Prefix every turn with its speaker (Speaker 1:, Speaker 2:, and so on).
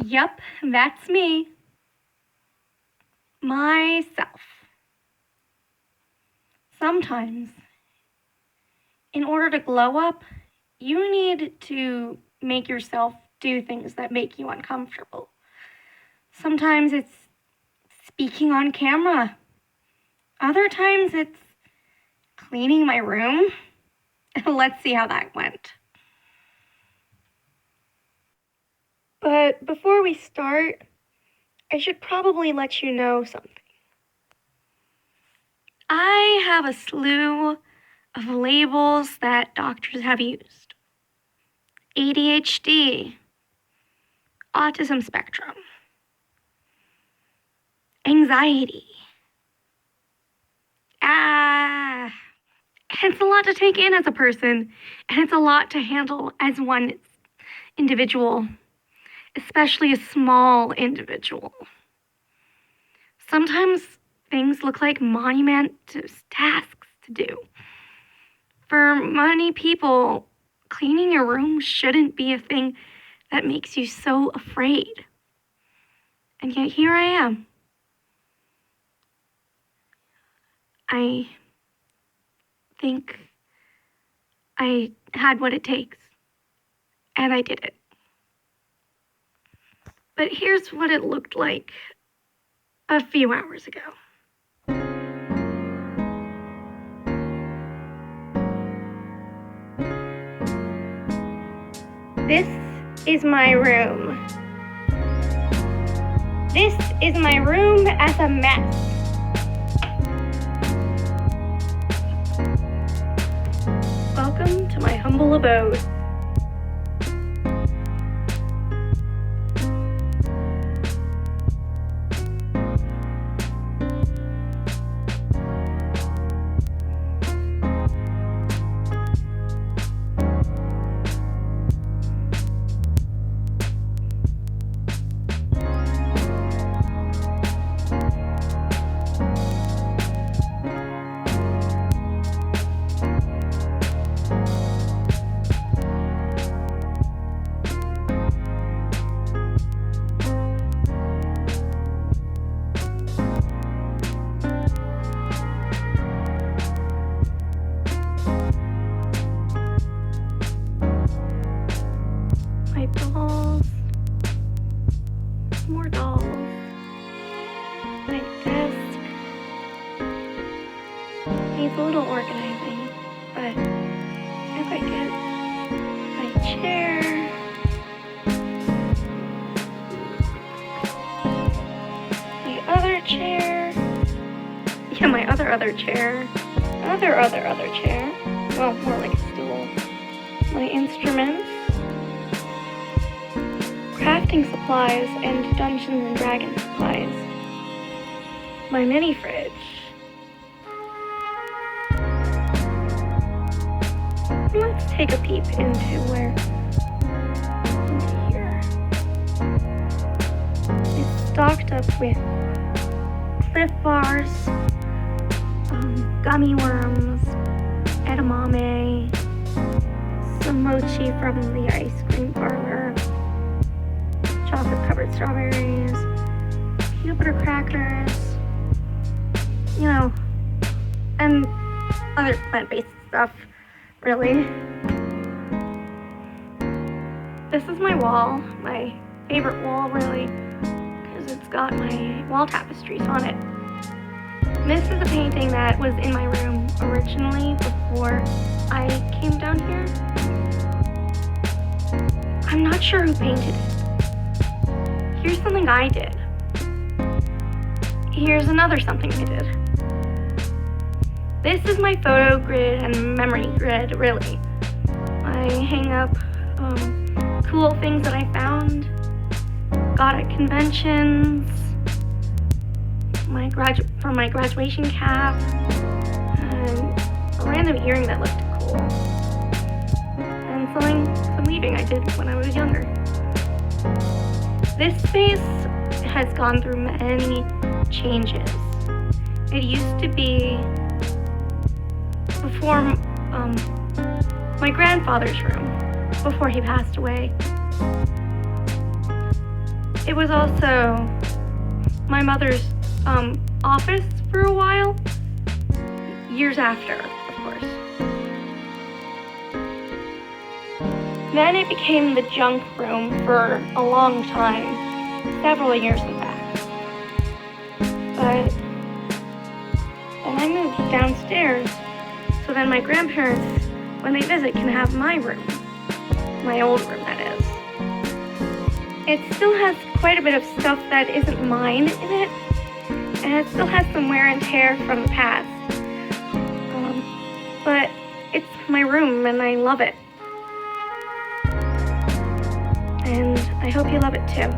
Speaker 1: Yep, that's me. Myself. Sometimes, in order to glow up, you need to make yourself do things that make you uncomfortable. Sometimes it's speaking on camera. Other times it's cleaning my room. Let's see how that went. But before we start, I should probably let you know something. I have a slew of labels that doctors have used. ADHD, autism spectrum, anxiety. It's a lot to take in as a person, and it's a lot to handle as one individual, especially a small individual. Sometimes things look like monumentous tasks to do. For many people, cleaning your room shouldn't be a thing that makes you so afraid. And yet here I am. I think I had what it takes, and I did it. But here's what it looked like a few hours ago. This is my room. This is my room as a mess. Welcome to my humble abode. My dolls, more dolls, my desk needs a little organizing, but I like it. My chair, my other chair, my other chair, other chair, well, more like a stool, my instruments, crafting supplies, and Dungeons and Dragons supplies. My mini fridge. Let's take a peep into here. It's stocked up with Cliff Bars, gummy worms, edamame, some mochi from the ice cream parlor, chocolate-covered strawberries, peanut butter crackers, and other plant-based stuff, really. This is my wall, my favorite wall, really, because it's got my wall tapestries on it. This is a painting that was in my room originally before I came down here. I'm not sure who painted it. Here's something I did. Here's another something I did. This is my photo grid and memory grid, really. I hang up cool things that I found, got at conventions, for my graduation cap, and a random earring that looked cool, and some weaving I did when I was younger. This space has gone through many changes. It used to be before my grandfather's room, before he passed away. It was also my mother's office for a while, years after, of course. Then it became the junk room for a long time, several years in fact. But then I moved downstairs, so then my grandparents, when they visit, can have my room. My old room, that is. It still has quite a bit of stuff that isn't mine in it, and it still has some wear and tear from the past. But it's my room, and I love it. And I hope you love it too.